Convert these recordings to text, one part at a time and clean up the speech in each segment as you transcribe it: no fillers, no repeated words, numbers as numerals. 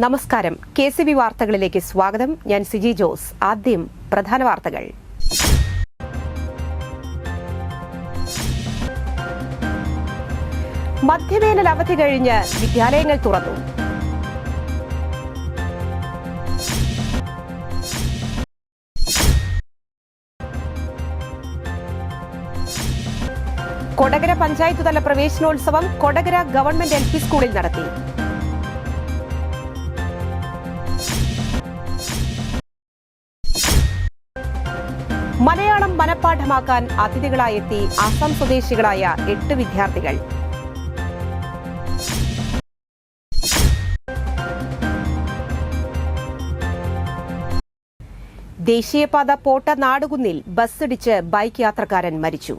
നമസ്കാരം. KCB വാർത്തകളിലേക്ക് സ്വാഗതം. ഞാൻ സിജി ജോസ്. ആദ്യം പ്രധാന വാർത്തകൾ. മധ്യവേനൽ അവധി കഴിഞ്ഞ് വിദ്യാലയങ്ങൾ തുറന്നു. കൊടകര പഞ്ചായത്ത് തല പ്രവേശനോത്സവം കൊടകര ഗവൺമെന്റ് LP സ്കൂളിൽ നടത്തി. മലയാളം മനഃപാഠമാക്കാൻ അതിഥികളായെത്തി ആസാം സ്വദേശികളായ 8 വിദ്യാർത്ഥികൾ. ദേശീയപാത പോട്ട നാടുകുന്നിൽ ബസ്സിടിച്ച് ബൈക്ക് യാത്രക്കാരൻ മരിച്ചു.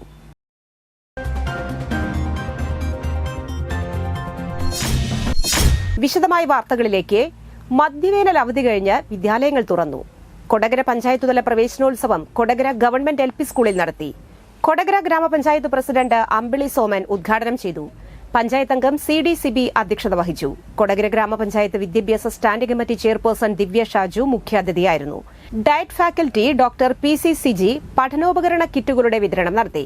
വിശദമായ വാർത്തകളിലേക്ക്. മധ്യവേനൽ അവധി കഴിഞ്ഞ് വിദ്യാലയങ്ങൾ തുറന്നു. കൊടകര പഞ്ചായത്ത് തല പ്രവേശനോത്സവം കൊടകര ഗവൺമെന്റ് LP സ്കൂളിൽ നടത്തി. കൊടകര ഗ്രാമപഞ്ചായത്ത് പ്രസിഡന്റ് അമ്പിളി സോമൻ ഉദ്ഘാടനം ചെയ്തു. പഞ്ചായത്ത് അംഗം CDCB അധ്യക്ഷത വഹിച്ചു. കൊടകര ഗ്രാമപഞ്ചായത്ത് വിദ്യാഭ്യാസ standing committee chairperson Divya Shaju മുഖ്യാതിഥിയായിരുന്നു. DIET faculty doctor PC Siji പഠനോപകരണ കിറ്റുകളുടെ വിതരണം നടത്തി.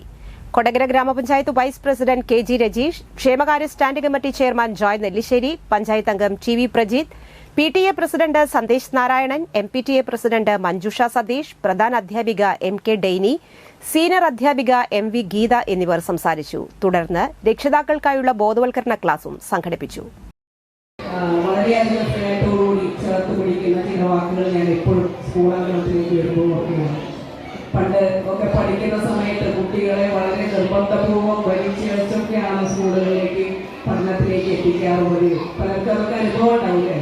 കൊടകര ഗ്രാമപഞ്ചായത്ത് വൈസ് പ്രസിഡന്റ് KG രജീഷ്, ക്ഷേമകാര്യ standing committee chairman Joy Nellissery, panchayat അംഗം TV Prajith, PTA president Sandesh Narayanan, MPTA president Manjusha Satheesh, പ്രധാന അധ്യാപിക MK ഡെയ്നി, സീനിയർ അധ്യാപിക MV ഗീത എന്നിവർ സംസാരിച്ചു. തുടർന്ന് രക്ഷിതാക്കൾക്കായുള്ള ബോധവൽക്കരണ ക്ലാസും സംഘടിപ്പിച്ചു. വളരെയധികം സ്നേഹത്തോടുകൂടി ചേർത്ത് പിടിക്കുന്ന ചില വാക്കുകൾ ഞാൻ എപ്പോഴും സ്കൂളാങ്കണത്തിലേക്ക് വരുമ്പോൾ ഓർക്കുകയാണ്. പണ്ട് ഒക്കെ പഠിക്കുന്ന സമയത്ത് കുട്ടികളെ വളരെ നിർബന്ധപൂർവ്വം വലിച്ചിഴച്ചൊക്കെയാണ് സ്കൂളുകളിലേക്ക് പഠനത്തിലേക്ക് എത്തിക്കാറുള്ളത്. പലർക്കും അതൊക്കെ അനുഭവം ഉണ്ടാവില്ലേ?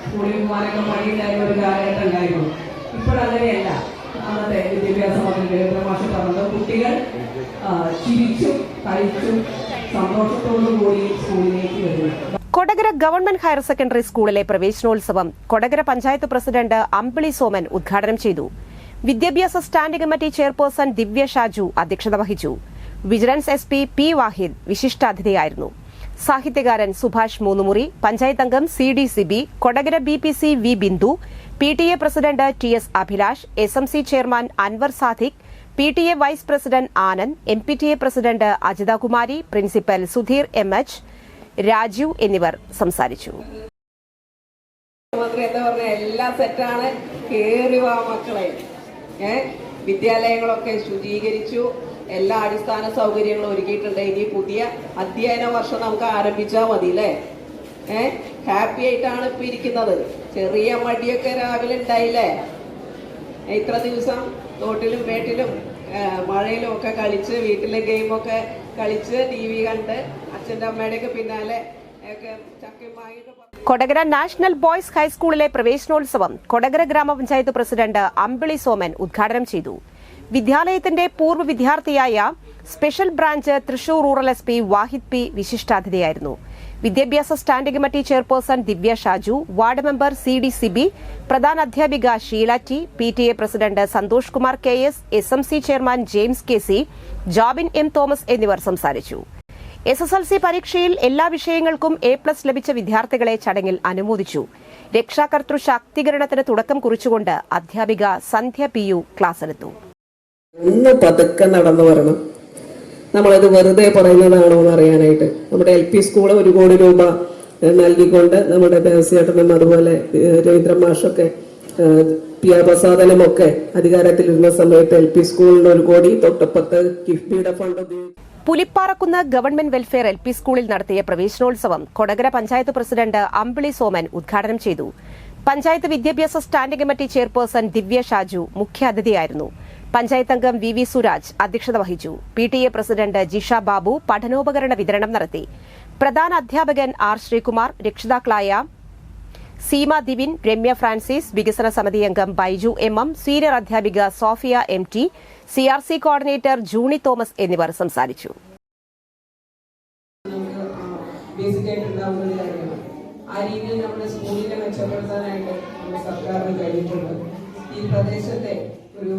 സ്കൂളിൽ പോകാനൊക്കെ മടിയുണ്ടായിരുന്ന ഒരു കാലഘട്ടം ഉണ്ടായിരുന്നു. ഇപ്പോഴങ്ങനെയല്ല. അന്നത്തെ വിദ്യാഭ്യാസ മന്ത്രി മാഷ് പറഞ്ഞത് കുട്ടികൾ ചിരിച്ചും കളിച്ചും സന്തോഷത്തോടു കൂടി സ്കൂളിലേക്ക് വരുന്നു. കൊടകര ഗവൺമെന്റ് ഹയർ സെക്കൻഡറി സ്കൂളിലെ പ്രവേശനോത്സവം കൊടകര പഞ്ചായത്ത് പ്രസിഡന്റ് അമ്പിളി സോമൻ ഉദ്ഘാടനം ചെയ്തു. വിദ്യാഭ്യാസ standing committee chairperson Divya Shaju അധ്യക്ഷത വഹിച്ചു. വിജിലൻസ് SP P വാഹിദ് വിശിഷ്ടാതിഥിയായിരുന്നു. സാഹിത്യകാരൻ സുഭാഷ് മൂന്നുമുറി, പഞ്ചായത്ത് അംഗം CDCB, Kodakara BPC V Bindu, PTA president TS Abhilash, SMC chairman Anwar Sadiq, PTA vice president Anand, MPTA president Ajitha Kumari, principal Sudheer MH, Rajeev എന്നിവർ സംസാരിച്ചു. എല്ലാം സെറ്റാണ്. കേറിവാ മക്കളെ. വിദ്യാലയങ്ങളൊക്കെ ശുചീകരിച്ചു. എല്ലാ അടിസ്ഥാന സൗകര്യങ്ങളും ഒരുക്കിയിട്ടുണ്ട്. ഇനി പുതിയ അധ്യയന വർഷം നമുക്ക് ആരംഭിച്ചാൽ മതി അല്ലേ? ഹാപ്പി ആയിട്ടാണ് ഇപ്പൊ ഇരിക്കുന്നത്. ചെറിയ മടിയൊക്കെ രാവിലെ ഉണ്ടായില്ലേ? ഇത്ര ദിവസം തോട്ടിലും മേട്ടിലും മഴയിലും ഒക്കെ കളിച്ച് വീട്ടിലെ ഗെയിമൊക്കെ കളിച്ച് TV കണ്ട് അച്ഛൻ്റെ അമ്മയുടെയൊക്കെ പിന്നാലെ കൊടകര നാഷണൽ ബോയ്സ് ഹൈസ്കൂളിലെ പ്രവേശനോത്സവം കൊടകര ഗ്രാമപഞ്ചായത്ത് പ്രസിഡന്റ് അമ്പിളി സോമൻ ഉദ്ഘാടനം ചെയ്തു. വിദ്യാലയത്തിന്റെ പൂർവ്വ വിദ്യാർത്ഥിയായ special branch Thrissur rural SP Wahid P വിശിഷ്ടാതിഥിയായിരുന്നു. വിദ്യാഭ്യാസ standing committee chairperson Divya Shaju, ward member CDCB, പ്രധാന അധ്യാപിക Sheela T, PTA president Santhosh Kumar KS, SMC chairman James KC, Jobin M Thomas എന്നിവർ സംസാരിച്ചു. SSLC പരീക്ഷയിൽ എല്ലാ വിഷയങ്ങൾക്കും A+ ലഭിച്ച വിദ്യാർത്ഥികളെ ചടങ്ങിൽ അനുമോദിച്ചു. രക്ഷാകർതൃ ശാക്തീകരണത്തിന് തുടക്കം കുറിച്ചുകൊണ്ട് അധ്യാപിക സന്ധ്യ PU ക്ലാസ് എടുത്തു. ഒന്ന് പതുക്കെ നടന്നു വരണം. നമ്മളത് വെറുതെ പറയുന്നതാണോ എന്ന് അറിയാനായിട്ട് നമ്മുടെ LP സ്കൂള് 1 കോടി രൂപ നൽകിക്കൊണ്ട് നമ്മുടെ ദേവസ്യേട്ടനും അതുപോലെ രവീന്ദ്രൻ മാഷൊക്കെ PR പ്രസാദനുമൊക്കെ അധികാരത്തിലിരുന്ന സമയത്ത് LP സ്കൂളിന് 1 കോടി, തൊട്ടപ്പുറത്ത് കിഫ്ബിയുടെ ഫണ്ട് ഉപയോഗിച്ചു. പുലിപ്പാറക്കുന്ന് ഗവൺമെന്റ് വെൽഫെയർ LP സ്കൂളിൽ നടത്തിയ പ്രവേശനോത്സവം കൊടകര പഞ്ചായത്ത് പ്രസിഡന്റ് അമ്പിളി സോമൻ ഉദ്ഘാടനം ചെയ്തു. പഞ്ചായത്ത് വിദ്യാഭ്യാസ standing committee chairperson Divya Shaju മുഖ്യാതിഥിയായിരുന്നു. പഞ്ചായത്ത് അംഗം VV സുരാജ് അധ്യക്ഷത വഹിച്ചു. PTA പ്രസിഡന്റ് ജിഷ ബാബു പഠനോപകരണ വിതരണം നടത്തി. പ്രധാന അധ്യാപകൻ R ശ്രീകുമാർ, രക്ഷിതാക്കളായ സീമ ദിവിൻ, രമ്യ ഫ്രാൻസിസ്, വികസന സമിതി അംഗം ബൈജു MM, സീനിയർ അധ്യാപിക Sophia MT, CRC coordinator Juni Thomas എന്നിവർ സംസാരിച്ചു. ആ രീതിയിൽ നമ്മുടെ സ്കൂളിനെ മെച്ചപ്പെടുത്താനായിട്ട് സർക്കാരിന് കഴിഞ്ഞിട്ടുണ്ട്. ഈ പ്രദേശത്തെ ഒരു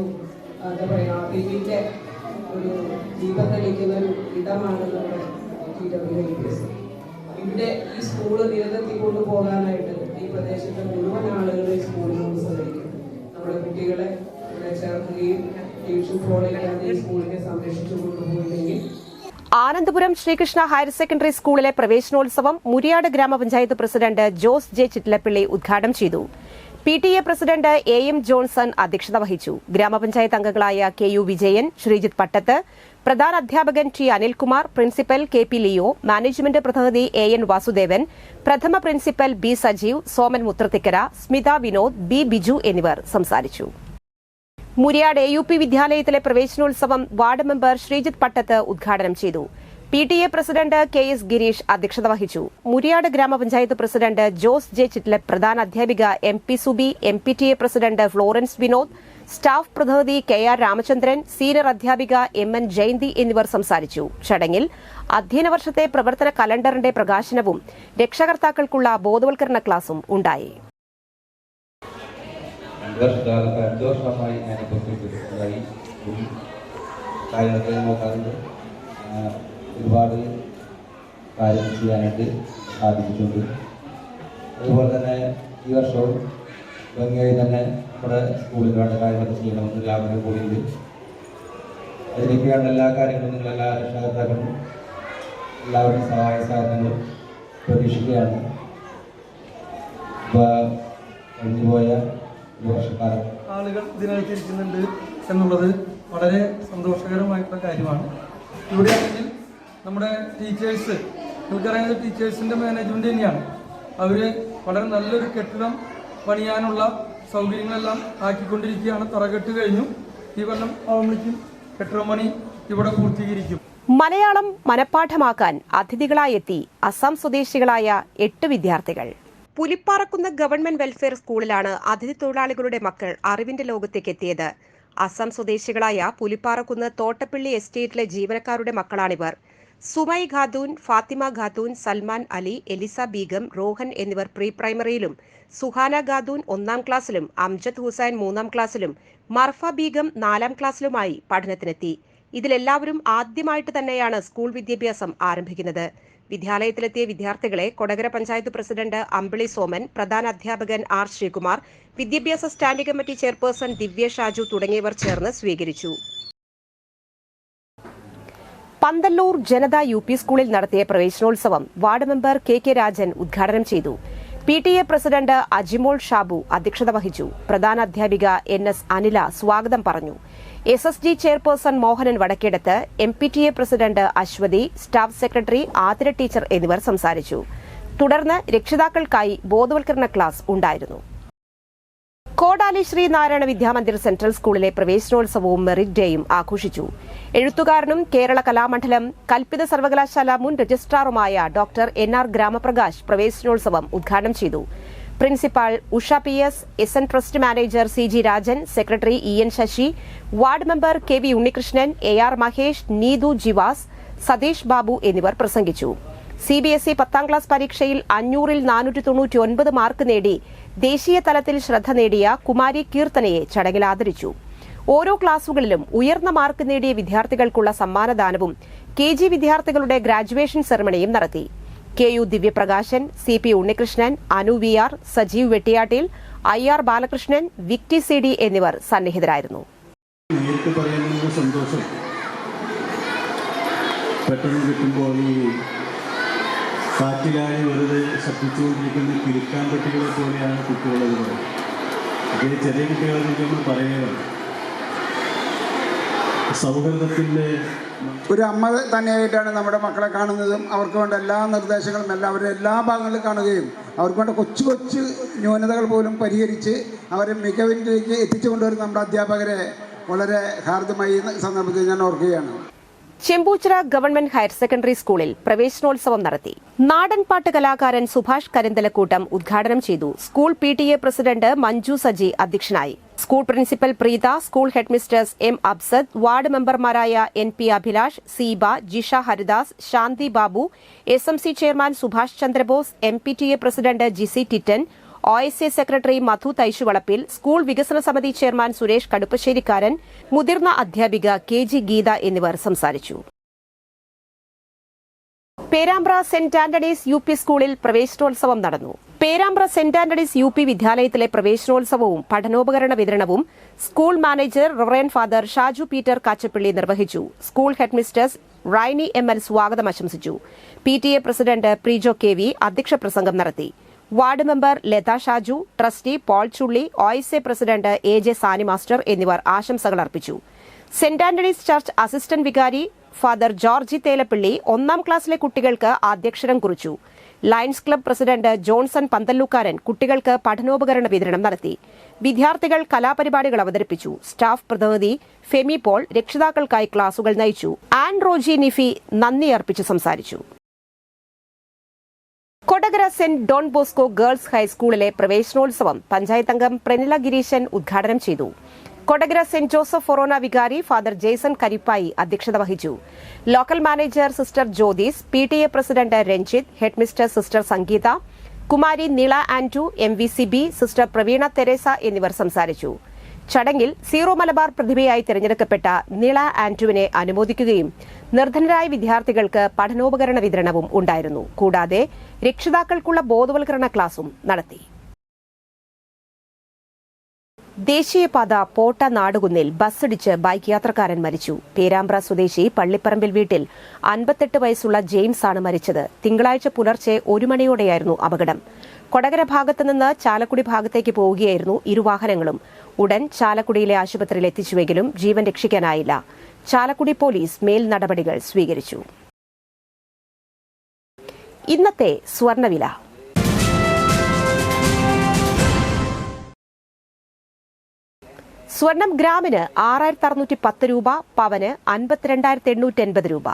എന്താ പറയുക അറിവിൻ്റെ ഒരു ദീപം തെളിക്കുന്ന ഒരു ഇടമാണ് നമ്മുടെ TWIPS. ഇവിടെ ഈ സ്കൂള് നിലനിർത്തി കൊണ്ടുപോകാനായിട്ട് ഈ പ്രദേശത്തെ മുഴുവൻ ആളുകളെ സ്കൂളിനോട് സഹകരിക്കും. നമ്മുടെ കുട്ടികളെ ഇവിടെ ചേർക്കുകയും ട്യൂഷൻ ഫോണില്ലാതെ ഈ സ്കൂളിനെ സംരക്ഷിച്ചു കൊണ്ടുപോയില്ലെങ്കിൽ. ആനന്ദപുരം ശ്രീകൃഷ്ണ ഹയർ സെക്കൻഡറി സ്കൂളിലെ പ്രവേശനോത്സവം മുരിയാട് ഗ്രാമപഞ്ചായത്ത് പ്രസിഡന്റ് ജോസ് ജെ ചിറ്റിലപ്പിള്ളി ഉദ്ഘാടനം ചെയ്തു. PTA പ്രസിഡന്റ് AM ജോൺസൺ അധ്യക്ഷത വഹിച്ചു. ഗ്രാമപഞ്ചായത്ത് അംഗങ്ങളായ KU വിജയൻ, ശ്രീജിത്ത് പട്ടത്ത്, പ്രധാന അധ്യാപകൻ T Anilkumar, principal KP Leo, management പ്രതിനിധി AN വാസുദേവൻ, പ്രഥമ principal B Sajeev, Soman Muthrathikkara, Smitha Vinod, B Biju എന്നിവർ സംസാരിച്ചു. മുരിയാട് AUP വിദ്യാലയത്തിലെ പ്രവേശനോത്സവം വാർഡ് മെമ്പർ ശ്രീജിത്ത് പട്ടത്ത് ഉദ്ഘാടനം ചെയ്തു. PTA പ്രസിഡന്റ് KS ഗിരീഷ് അധ്യക്ഷത വഹിച്ചു. മുരിയാട് ഗ്രാമപഞ്ചായത്ത് പ്രസിഡന്റ് ജോസ് ജെ ചിറ്റില, പ്രധാന അധ്യാപിക MP Subi, MPTA president Florence Vinod, staff പ്രതിനിധി KR രാമചന്ദ്രൻ, സീനിയർ അധ്യാപിക MN ജയന്തി എന്നിവർ സംസാരിച്ചു. ചടങ്ങിൽ അധ്യയന വർഷത്തെ പ്രവർത്തന കലണ്ടറിന്റെ പ്രകാശനവും രക്ഷകർത്താക്കൾക്കുള്ള ബോധവൽക്കരണ ക്ലാസും ഉണ്ടായി. 2 വർഷമായി ഞാനിപ്പോൾ കാര്യങ്ങളൊക്കെ നോക്കാറുണ്ട്. ഒരുപാട് കാര്യങ്ങൾ ചെയ്യാനായിട്ട് സാധിച്ചിട്ടുണ്ട്. അതുപോലെ തന്നെ ഈ വർഷവും ഭംഗിയായി തന്നെ നമ്മുടെ സ്കൂളിൽ വേണ്ട കാര്യങ്ങളൊക്കെ ചെയ്യണമെന്ന് എല്ലാവരും കൂടിയുണ്ട്. അതിലേക്ക് വേണ്ട എല്ലാ കാര്യങ്ങളും നിങ്ങളെല്ലാ രക്ഷകർത്താക്കളും എല്ലാവരുടെയും സഹായ സഹകരണങ്ങളും പ്രതീക്ഷിക്കുകയാണ്. ഇപ്പോൾ കഴിഞ്ഞുപോയ ആളുകൾ ഇതിനകത്തിരിക്കുന്നുണ്ട് എന്നുള്ളത് വളരെ സന്തോഷകരമായിട്ടുള്ള കാര്യമാണ്. ഇവിടെയാണെങ്കിൽ നമ്മുടെ ടീച്ചേഴ്സ്, നിങ്ങൾക്കറിയാവുന്ന ടീച്ചേഴ്സിൻ്റെ മാനേജ്മെൻറ്റ് തന്നെയാണ്. അവർ വളരെ നല്ലൊരു കെട്ടിടം പണിയാനുള്ള സൗകര്യങ്ങളെല്ലാം ആക്കിക്കൊണ്ടിരിക്കുകയാണ്. തറകെട്ട് കഴിഞ്ഞു. ഈ കൊല്ലം ആവുമ്പോഴേക്കും കെട്ടിടം പണി ഇവിടെ പൂർത്തീകരിക്കും. മലയാളം മനഃപ്പാഠമാക്കാൻ അതിഥികളായെത്തി അസം സ്വദേശികളായ 8 വിദ്യാർത്ഥികൾ. പുലിപ്പാറക്കുന്ന് ഗവൺമെന്റ് വെൽഫെയർ സ്കൂളിലാണ് അതിഥി തൊഴിലാളികളുടെ മക്കൾ അറിവിന്റെ ലോകത്തേക്ക് എത്തിയത്. അസം സ്വദേശികളായ പുലിപ്പാറക്കുന്ന് തോട്ടപ്പള്ളി എസ്റ്റേറ്റിലെ ജീവനക്കാരുടെ മക്കളാണിവർ. സുമൈ ഖാത്തൂൻ, ഫാത്തിമ ഖാത്തൂൻ, സൽമാൻ അലി, എലിസ ബീഗം, റോഹൻ എന്നിവർ പ്രീ പ്രൈമറിയിലും, സുഹാന ഖാത്തൂൻ 1ാം ക്ലാസ്സിലും, അംജദ് ഹുസൈൻ 3ാം ക്ലാസ്സിലും, മർഫ ബീഗം 4ാം ക്ലാസ്സിലുമായി പഠനത്തിനെത്തി. ഇതിലെല്ലാവരും ആദ്യമായിട്ട് തന്നെയാണ് സ്കൂൾ വിദ്യാഭ്യാസം ആരംഭിക്കുന്നത്. വിദ്യാലയത്തിലെത്തിയ വിദ്യാർത്ഥികളെ കൊടകര പഞ്ചായത്ത് പ്രസിഡന്റ് അമ്പിളി സോമൻ, പ്രധാന അധ്യാപകൻ R ശ്രീകുമാർ, വിദ്യാഭ്യാസ standing committee chairperson Divya Shaju തുടങ്ങിയവർ ചേർന്ന് സ്വീകരിച്ചു. പന്തല്ലൂർ ജനത UP സ്കൂളിൽ നടത്തിയ പ്രവേശനോത്സവം വാർഡ് മെമ്പർ KK രാജൻ ഉദ്ഘാടനം ചെയ്തു. PTA പ്രസിഡന്റ് അജിമോൾ ഷാബു അധ്യക്ഷത വഹിച്ചു. പ്രധാന അധ്യാപിക NS അനില സ്വാഗതം പറഞ്ഞു. SSG chairperson Mohanan Vadakkedath, MPTA president Aswathy, staff secretary Athira teacher എന്നിവർ സംസാരിച്ചു. തുടർന്ന് രക്ഷിതാക്കൾക്കായി ബോധവൽക്കരണ ക്ലാസ് ഉണ്ടായിരുന്നു. കോടാലി ശ്രീനാരായണ വിദ്യാമന്ദിർ സെൻട്രൽ സ്കൂളിലെ പ്രവേശനോത്സവവും മെറിറ്റ് ഡേയും ആഘോഷിച്ചു. എഴുത്തുകാരനും കേരള കലാമണ്ഡലം കൽപ്പിത സർവകലാശാല മുൻ രജിസ്ട്രാറുമായ ഡോക്ടർ NR ഗ്രാമപ്രകാശ് പ്രവേശനോത്സവം ഉദ്ഘാടനം ചെയ്തു. Principal Usha PS, SN trust manager CG Rajan, secretary EN Sasi, ward member KV Unnikrishnan, AR Mahesh, Neethu Jivas, Satheesh Babu എന്നിവർ പ്രസംഗിച്ചു. CBSE 10ാം ക്ലാസ് പരീക്ഷയിൽ 500-ൽ 499 മാർക്ക് നേടി ദേശീയ തലത്തിൽ ശ്രദ്ധ നേടിയ കുമാരി കീർത്തനയെ ചടങ്ങിൽ ആദരിച്ചു. ഓരോ ക്ലാസുകളിലും ഉയർന്ന മാർക്ക് നേടിയ വിദ്യാർത്ഥികൾക്കുള്ള സമ്മാനദാനവും KG വിദ്യാർത്ഥികളുടെ ഗ്രാജുവേഷൻ സെറമണിയും നടത്തി. KU ദിവ്യപ്രകാശൻ, CP Unnikrishnan, Anu VR, Sajeev Vettiyattil, IR Balakrishnan, വിക്ടി CD എന്നിവർ സന്നിഹിതരായിരുന്നു. പെട്ടെന്ന് കിട്ടുമ്പോൾ ഈ കാറ്റിലായി വെറുതെ ശബ്ദിച്ചുകൊണ്ടിരിക്കുന്ന കിളിക്കാൻ പെട്ടികളെ പോലെയാണ് കുട്ടികളത് പറയുന്നത്. അതേ ചെറിയ കുട്ടികളെ നമ്മൾ പറയുകയാണ്. സൗഹൃദത്തിൻ്റെ ഒരു അമ്മ തന്നെയായിട്ടാണ് നമ്മുടെ മക്കളെ കാണുന്നതും അവർക്ക് വേണ്ട എല്ലാ നിർദ്ദേശങ്ങളും എല്ലാം അവരുടെ എല്ലാ ഭാഗങ്ങളിലും കാണുകയും അവർക്ക് വേണ്ട കൊച്ചു കൊച്ചു ന്യൂനതകൾ പോലും പരിഹരിച്ച് അവരെ മികവിലേക്ക് എത്തിച്ചു കൊണ്ടുവരുന്ന നമ്മുടെ അധ്യാപകരെ വളരെ ഹാർദമായി സന്ദർഭത്തിൽ ഞാൻ ഓർക്കുകയാണ്. ചെമ്പൂച്ചിറ ഗവൺമെന്റ് ഹയർ സെക്കൻഡറി സ്കൂളിൽ പ്രവേശനോത്സവം നടത്തി. നാടൻപാട്ട് കലാകാരൻ സുഭാഷ് കരിന്തലക്കൂട്ടം ഉദ്ഘാടനം ചെയ്തു. School PTA president Manju Saji അധ്യക്ഷനായി. School principal Preetha, school headmistress M Absad, ward മെമ്പർമാരായ NP Abhilash, Seeba, Jisha Haridas, Shanthi Babu, SMC chairman Subhash Chandrabose, MPTA president Jisy Titan, OSA secretary Madhu Thaishuvalappil, school വികസന സമിതി ചെയർമാൻ സുരേഷ് കടുപ്പശ്ശേരിക്കാരൻ, മുതിർന്ന അധ്യാപിക KG ഗീത എന്നിവർ സംസാരിച്ചു. പേരാമ്പ്ര സെന്റ് ആന്റണീസ് UP സ്കൂളിൽ പ്രവേശനോത്സവം നടന്നു. പേരാമ്പ്ര സെന്റ് ആന്റണീസ് UP വിദ്യാലയത്തിലെ പ്രവേശനോത്സവവും പഠനോപകരണ വിതരണവും school manager reverend father Shaju Peter Kachappilly നിർവഹിച്ചു. സ്കൂൾ ഹെഡ്മിസ്റ്റേഴ്സ് റൈനി ML സ്വാഗതം ആശംസിച്ചു. PTA പ്രസിഡന്റ് പ്രീജോ KV അധ്യക്ഷ പ്രസംഗം നടത്തി. Ward member Latha Shaju, trustee Paul Chulli, OSA president AJ Sani master എന്നിവർ ആശംസകൾ അർപ്പിച്ചു. സെന്റ് ആന്റണീസ് ചർച്ച് അസിസ്റ്റന്റ് വികാരി ഫാദർ ജോർജി തേലപ്പള്ളി 1ാം ക്ലാസ്സിലെ കുട്ടികൾക്ക് ആദ്യാക്ഷരം കുറിച്ചു. Lions club president Johnson Panthallookkaran കുട്ടികൾക്ക് പഠനോപകരണ വിതരണം നടത്തി. വിദ്യാർത്ഥികൾ കലാപരിപാടികൾ അവതരിപ്പിച്ചു. സ്റ്റാഫ് പ്രതിനിധി ഫെമി പോൾ രക്ഷിതാക്കൾക്കായി ക്ലാസുകൾ നയിച്ചു. ആൻ റോജി നിഫി നന്ദി അർപ്പിച്ച് സംസാരിച്ചു. Kodakara saint Don Bosco girls ഹൈസ്കൂളിലെ പ്രവേശനോത്സവം പഞ്ചായത്ത് അംഗം പ്രനില ഗിരീശൻ ഉദ്ഘാടനം ചെയ്തു. കൊടകര സെന്റ് ജോസഫ് ഫൊറോന വികാരി ഫാദർ ജെയ്സൺ കരിപ്പായി അധ്യക്ഷത വഹിച്ചു. Local manager sister Jyothis, PTA president Ranjith, headmistress sister Sangeetha, Kumari Neela Antu, MVCB sister Praveena Theresa എന്നിവർ സംസാരിച്ചു. ചടങ്ങിൽ സീറോ മലബാർ പ്രതിഭയായി തിരഞ്ഞെടുക്കപ്പെട്ട നീള ആന്റുവിനെ അനുമോദിക്കുകയും നിർധനരായ വിദ്യാർത്ഥികൾക്ക് പഠനോപകരണ വിതരണവും ഉണ്ടായിരുന്നു. കൂടാതെ രക്ഷിതാക്കൾക്കുള്ള ബോധവൽക്കരണ ക്ലാസും നടത്തി. ദേശീയപാത പോട്ട നാടുകുന്നിൽ ബസ്സിടിച്ച് ബൈക്ക് യാത്രക്കാരൻ മരിച്ചു. പേരാമ്പ്ര സ്വദേശി പള്ളിപ്പറമ്പിൽ വീട്ടിൽ 58 വയസ്സുള്ള ജെയിംസ് ആണ് മരിച്ചത്. തിങ്കളാഴ്ച പുലർച്ചെ 1 മണിയോടെയായിരുന്നു അപകടം. കൊടകര ഭാഗത്തുനിന്ന് ചാലക്കുടി ഭാഗത്തേക്ക് പോവുകയായിരുന്നു ഇരുവാഹനങ്ങളും. ഉടൻ ചാലക്കുടിയിലെ ആശുപത്രിയിൽ എത്തിച്ചുവെങ്കിലും ജീവൻ രക്ഷിക്കാനായില്ല. ചാലക്കുടി പോലീസ് മേൽ നടപടികൾ സ്വീകരിച്ചു. ഇന്നത്തെ സ്വർണ്ണവില. സ്വർണം ഗ്രാമിന് 6610 രൂപ, പവന് 52,880 രൂപ.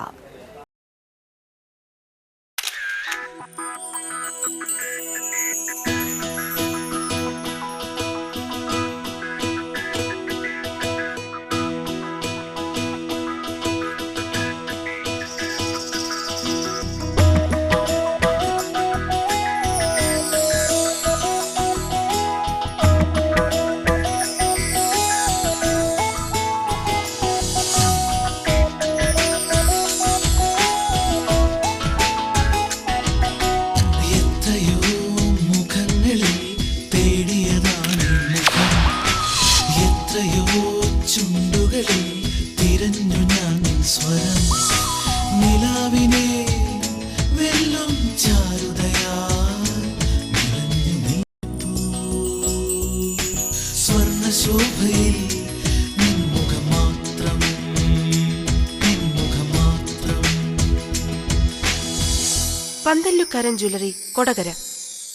പന്തല്ലൂക്കാരൻ ജ്വല്ലറി, കൊടകര.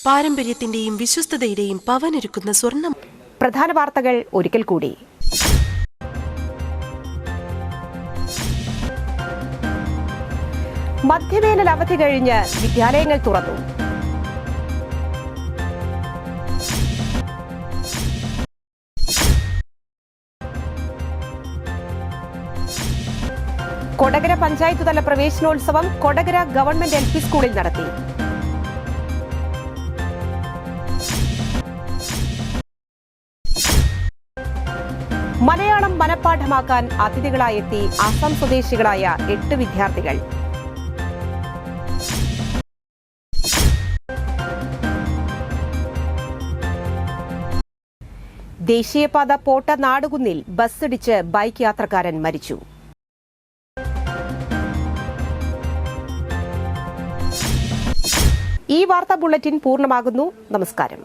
പാരമ്പര്യത്തിന്റെയും വിശ്വസ്തതയുടെയും പവനൊരുക്കുന്ന സ്വർണം. പ്രധാന വാർത്തകൾ ഒരിക്കൽ കൂടി. മധ്യവേനൽ അവധി കഴിഞ്ഞ് വിദ്യാലയങ്ങൾ തുറന്നു. കൊടകര പഞ്ചായത്ത് തല പ്രവേശനോത്സവം കൊടകര ഗവൺമെന്റ് LP സ്കൂളിൽ നടത്തി. മലയാളം മനഃപ്പാഠമാക്കാൻ അതിഥികളായെത്തി അസം സ്വദേശികളായ 8 വിദ്യാർത്ഥികൾ. ദേശീയപാത പോട്ട നാടുകുന്നിൽ ബസ്സിടിച്ച് ബൈക്ക് യാത്രക്കാരൻ മരിച്ചു. ഈ വാർത്താ ബുള്ളറ്റിൻ പൂർണ്ണമാകുന്നു. നമസ്കാരം.